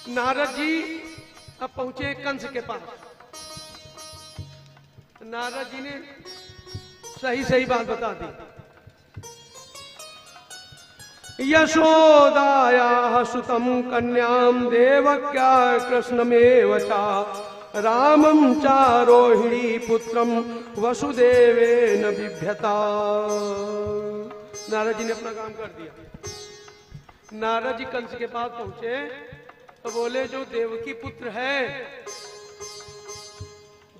नारद जी अब पहुंचे कंस के पास। नारद जी ने सही सही बात बता दी। यशोदाया सुतम कन्याम देवक्या कृष्णमेव चा रामं चा रोहिणी पुत्रम वसुदेवेन बिभ्यता। नारद जी ने अपना काम कर दिया। नारद जी कंस के पास पहुंचे तो बोले जो देवकी पुत्र है,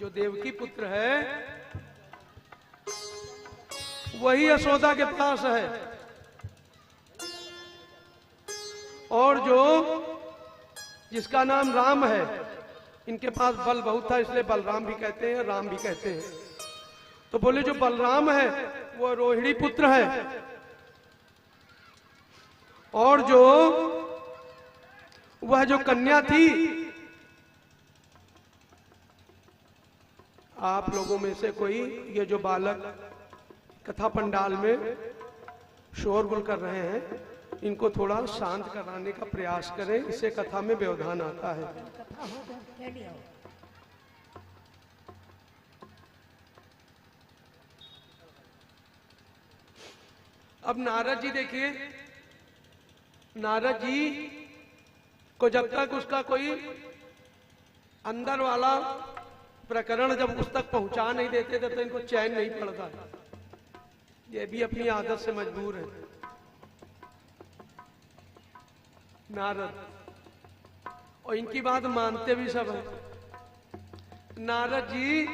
जो देवकी पुत्र है वही यशोदा के पास है, और जो जिसका नाम राम है इनके पास बल बहुत था, इसलिए बलराम भी कहते हैं, राम भी कहते हैं। तो बोले जो बलराम है वो रोहिणी पुत्र है, और जो वह जो कन्या थी, आप लोगों में से कोई ये जो बालक कथा पंडाल में शोरगुल कर रहे हैं इनको थोड़ा शांत कराने का प्रयास करें, इससे कथा में व्यवधान आता है। अब नारद जी देखिए, नारद जी को जब तक उसका कोई अंदर वाला प्रकरण जब उस तक पहुंचा नहीं देते तब तक इनको चैन नहीं पड़ता। ये भी अपनी आदत से मजबूर है नारद, और इनकी बात मानते भी सब है। नारद जी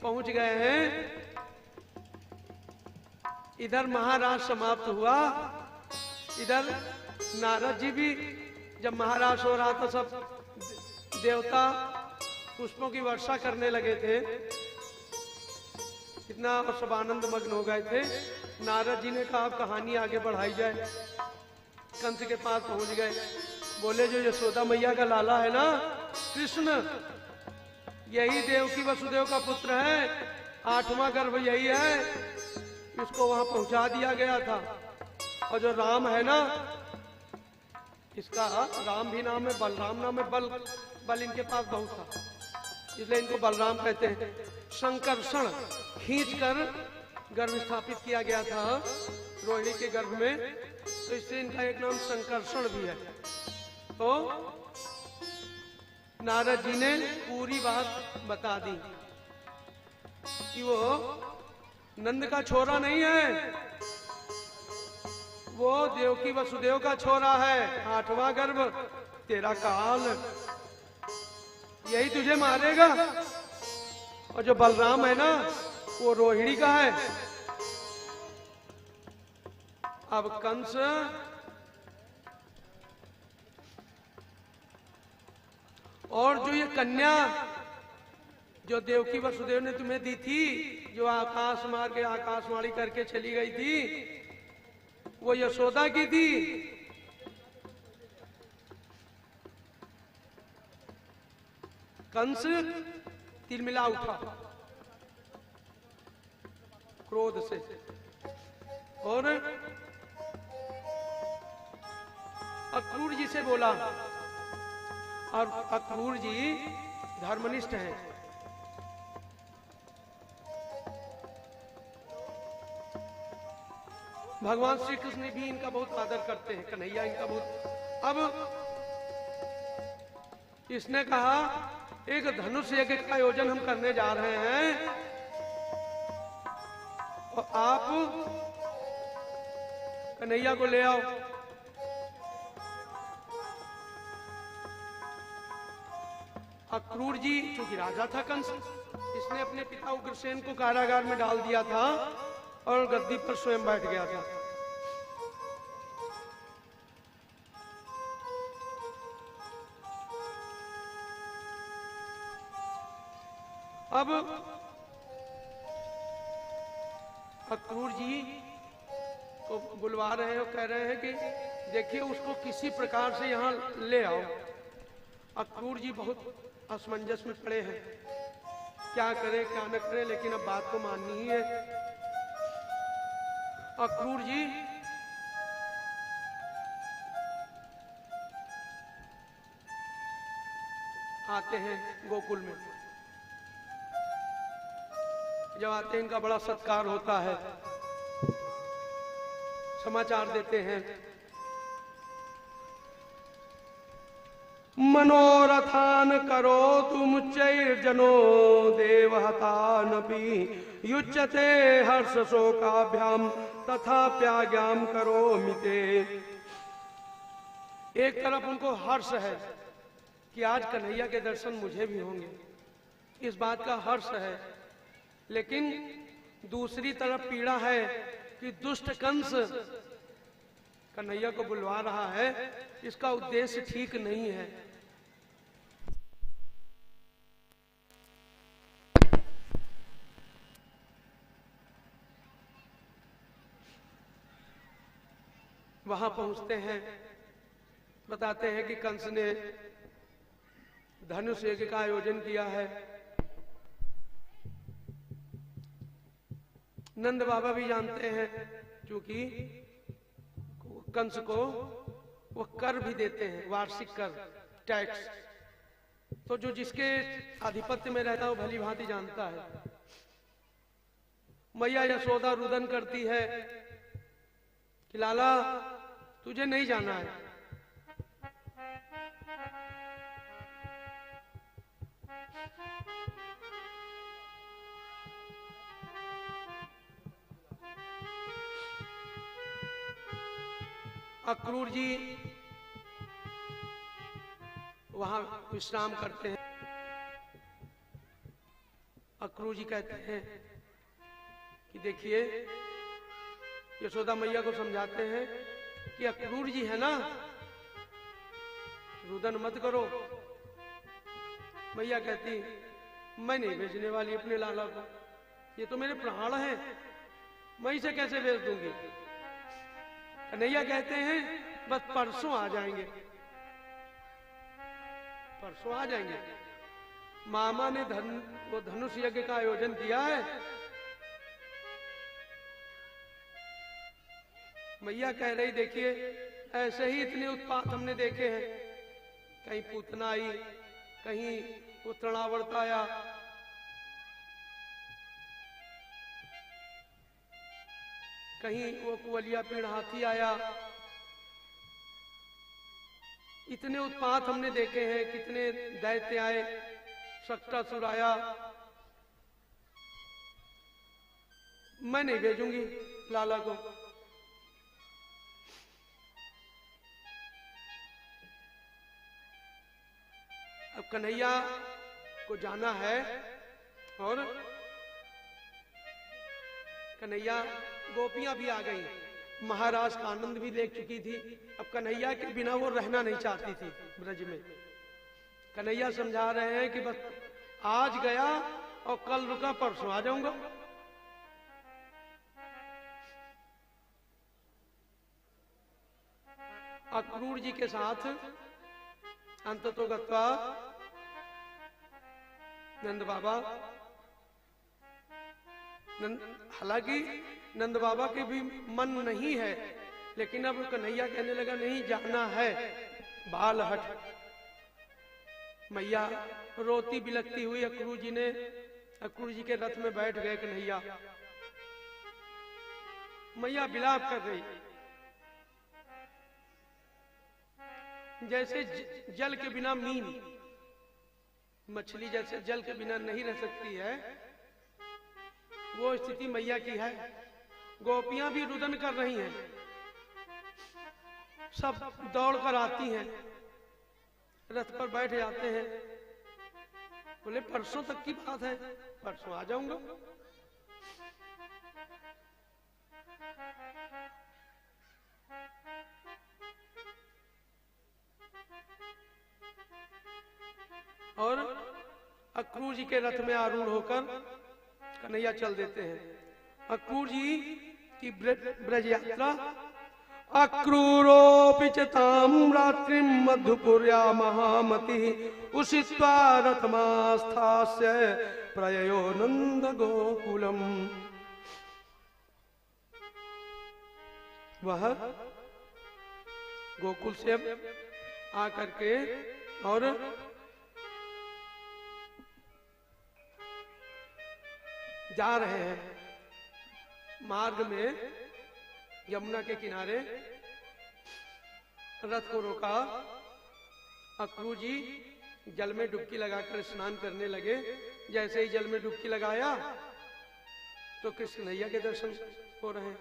पहुंच गए हैं, इधर महाराज समाप्त हुआ, इधर नारद जी भी जब महाराज हो रहा था सब देवता पुष्पों की वर्षा करने लगे थे, इतना और सब आनंद मग्न हो गए थे। नारद जी ने कहा अब कहानी आगे बढ़ाई जाए। कंस के पास पहुंच गए, बोले जो यशोदा मैया का लाला है ना कृष्ण, यही देवकी वसुदेव का पुत्र है, 8वां गर्भ यही है, इसको वहां पहुंचा दिया गया था। और जो राम है ना, इसका राम भी नाम है, बलराम नाम है, बल इनके पास बहुत था, इसलिए इनको बलराम कहते हैं। संकर्षण खींचकर गर्भ स्थापित किया गया था रोहिणी के गर्भ में, तो इससे इनका एक नाम संकर्षण भी है। तो नारद जी ने पूरी बात बता दी कि वो नंद का छोरा नहीं है, वो देवकी वसुदेव का छोरा है, 8वां गर्भ, तेरा काल यही तुझे मारेगा। और जो बलराम है ना वो रोहिणी का है। अब कंस और जो ये कन्या जो देवकी वसुदेव ने तुम्हें दी थी, जो आकाश मार के आकाशवाणी करके चली गई थी, वो यशोदा की थी। कंस तिलमिला उठा क्रोध से, और अक्रूर जी से बोला, और अक्रूर जी धर्मनिष्ठ हैं। भगवान श्री कृष्ण भी इनका बहुत आदर करते हैं, कन्हैया इनका बहुत। अब इसने कहा एक धनुष यज्ञ का आयोजन हम करने जा रहे हैं, और आप कन्हैया को ले आओ। अक्रूर जी चूंकि राजा था कंस, इसने अपने पिता उग्रसेन को कारागार में डाल दिया था और गद्दी पर स्वयं बैठ गया था। अब अक्रूर जी को बुलवा रहे हैं और कह रहे हैं कि देखिए उसको किसी प्रकार से यहां ले आओ। अक्रूर जी बहुत असमंजस में पड़े हैं, क्या करे क्या न करे, लेकिन अब बात को माननी ही है। अक्रूर जी आते हैं गोकुल में। जब आते हैं इनका बड़ा सत्कार होता है, समाचार देते हैं, मनोरथान करो तुम चैर्जनो देवहतानपि युच्यते हर्ष शोकाभ्याम तथा प्याज्ञाम करो मिते। एक तरफ उनको हर्ष है कि आज कन्हैया के दर्शन मुझे भी होंगे, इस बात का हर्ष है, लेकिन दूसरी तरफ पीड़ा है कि दुष्ट कंस कन्हैया को बुलवा रहा है, इसका उद्देश्य ठीक नहीं है। वहां पहुंचते हैं, बताते हैं कि कंस ने धनुष यज्ञ का आयोजन किया है। नंद बाबा भी जानते हैं, क्योंकि कंस को वो कर भी देते हैं, वार्षिक कर, टैक्स। तो जो जिसके आधिपत्य में रहता है वो भली भांति जानता है। मैया यशोदा रुदन करती है कि लाला तुझे नहीं जाना है। अक्रूर जी वहां विश्राम करते हैं। अक्रूर जी कहते हैं कि देखिए, यशोदा मैया को समझाते हैं कि अक्रूर जी है ना, रुदन मत करो। मैया कहती मैं नहीं भेजने वाली अपने लाला को, ये तो मेरे प्राण हैं, मैं इसे कैसे भेज दूंगी। कन्हैया कहते हैं बस परसों आ जाएंगे, परसों आ जाएंगे। मामा ने वो धनुष यज्ञ का आयोजन किया है। मैया कह रही देखिए, ऐसे ही इतने उत्पात हमने देखे हैं, कहीं पूतना आई, कहीं वो तृणावर्त आया, कहीं वो कुवलिया पेड़ हाथी आया। इतने उत्पात हमने देखे हैं, कितने दैत्य आए, शक्टासुर आया। मैं नहीं भेजूंगी लाला को। अब कन्हैया को जाना है, और कन्हैया, गोपियां भी आ गई, महाराज का आनंद भी देख चुकी थी। अब कन्हैया के बिना वो रहना नहीं चाहती थी ब्रज में। कन्हैया समझा रहे हैं कि बस आज गया और कल रुका, परसों आ जाऊंगा। अक्रूर जी के साथ अंततोगत्वा नंद बाबा, हालांकि नंद बाबा के भी मन नहीं है, लेकिन अब कन्हैया कहने लगा नहीं जाना है, बाल हट। मैया रोती बिलखती हुई अक्रूर जी के रथ में बैठ गए कन्हैया। मैया विलाप कर रही, जैसे जल के बिना मीन, मछली जैसे जल के बिना नहीं रह सकती है, वो स्थिति मैया की है। गोपियां भी रुदन कर रही हैं, सब दौड़ कर आती हैं, रथ पर बैठ जाते हैं। बोले परसों तक की बात है, परसों आ जाऊंगा। और अक्रूर जी के रथ में आरूढ़ होकर कन्हैया चल देते हैं। अक्रूर जी की ब्रज यात्रा, अक्रूरोऽपि च तां रात्रिं मधुपुर्या महामति उषित्वा रथमास्थास्य प्रययो नंद गोकुलम। वह गोकुल से आकर के और जा रहे हैं, मार्ग में यमुना के किनारे रथ को रोका। अक्रूर जी जल में डुबकी लगाकर स्नान करने लगे। जैसे ही जल में डुबकी लगाया तो कृष्ण नैया के दर्शन हो रहे हैं।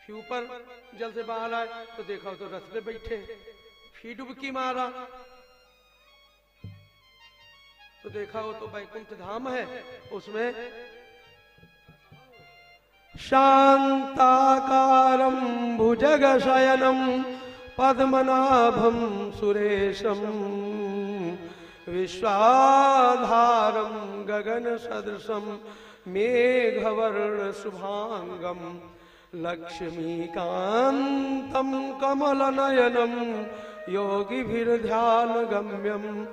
फिर ऊपर जल से बाहर आए तो देखा तो रथ पे बैठे, फिर डुबकी मारा तो देखा वो तो वैकुंठ धाम है। उसमें शांताकारं भुजगशयनं पद्मनाभं सुरेशं विश्वाधारं गगन सदृशं मेघवर्ण शुभांगं लक्ष्मीकान्तं कमलनयनं योगिभिर्ध्यान गम्यं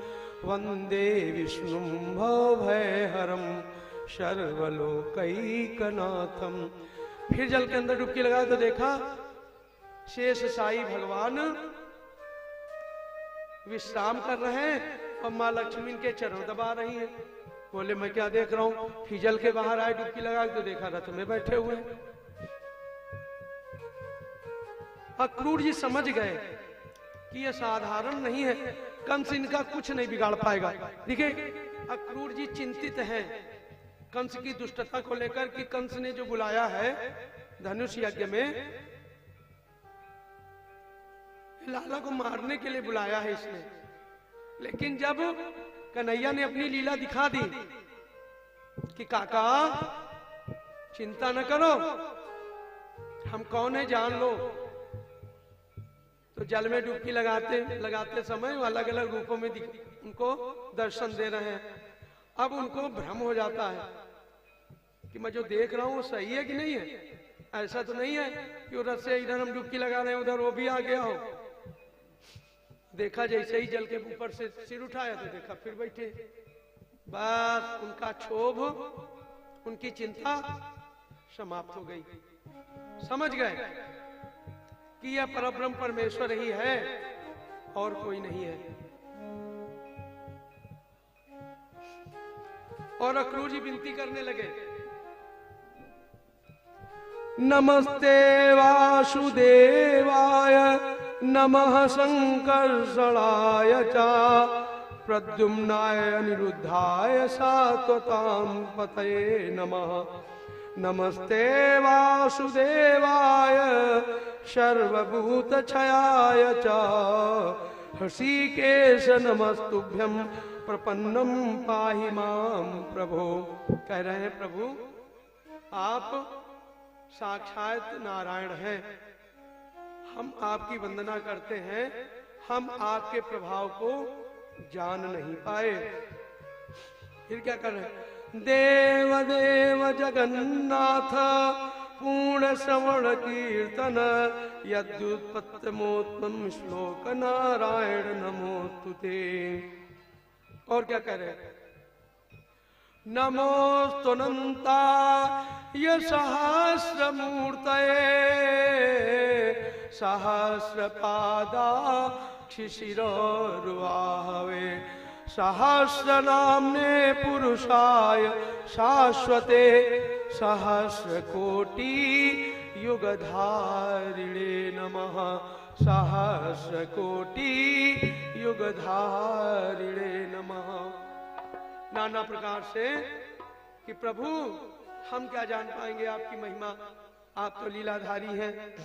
वंदे विष्णुं भवभयहरं सर्वलोकैकनाथम। फिर जल के अंदर डुबकी लगाया तो देखा शेष साई भगवान विश्राम कर रहे हैं और माँ लक्ष्मी के चरण दबा रही हैं। बोले मैं क्या देख रहा हूं? फिर जल के बाहर आए डुबकी लगा तो देखा रथ में बैठे हुए। अक्रूर जी समझ गए कि यह साधारण नहीं है, कंस इनका कुछ नहीं बिगाड़ पाएगा। देखिए अक्रूर जी चिंतित हैं कंस की दुष्टता को लेकर कि कंस ने जो बुलाया है धनुष यज्ञ में, लाला को मारने के लिए बुलाया है इसने। लेकिन जब कन्हैया ने अपनी लीला दिखा दी कि काका चिंता न करो, हम कौन है जान लो, तो जल में डुबकी लगाते समय अलग अलग रूपों में उनको दर्शन दे रहे हैं। अब उनको भ्रम हो जाता है कि मैं जो देख रहा हूं वो सही है कि नहीं है। ऐसा तो नहीं है कि उधर से इधर हम डुबकी लगा रहे हैं उधर वो भी आ गया हो। देखा जैसे ही जल के ऊपर से सिर उठाया तो देखा फिर बैठे। बस उनका क्षोभ, उनकी चिंता समाप्त हो गई। समझ गए कि यह परब्रह्म परमेश्वर ही है और कोई नहीं है। और अक्रूर जी विनती करने लगे, नमस्ते वासुदेवाय नमः संकर्षणाय च प्रद्युम्नाय अनिरुद्धाय सात्वतां पतये नमः। नमस्ते वासुदेवाय सर्वभूतक्षयाय च हृषिकेश नमस्तुभ्यं प्रपन्नम पाहि मां प्रभो। कह रहे हैं प्रभु आप साक्षात नारायण हैं, हम आपकी वंदना करते हैं, हम आपके प्रभाव को जान नहीं पाए। फिर क्या कर रहे हैं? देव देव जगन्नाथ पूर्ण श्रवण कीर्तन यद्युत्पत्तमोत्तम श्लोक नारायण नमोस्तुते। और क्या कह रहे हैं? नमोस्तुनन्ताय सहस्रमूर्तये सहस्रपादाक्षिशिरोरुवाहवे सहस्रनाम्ने पुरुषाय शाश्वते सहस्रकोटि युगधारिणे नमः। सहस्रकोटि युगधारिणे नमः। नाना प्रकार से कि प्रभु हम क्या जान पाएंगे आपकी महिमा, आप तो लीलाधारी हैं।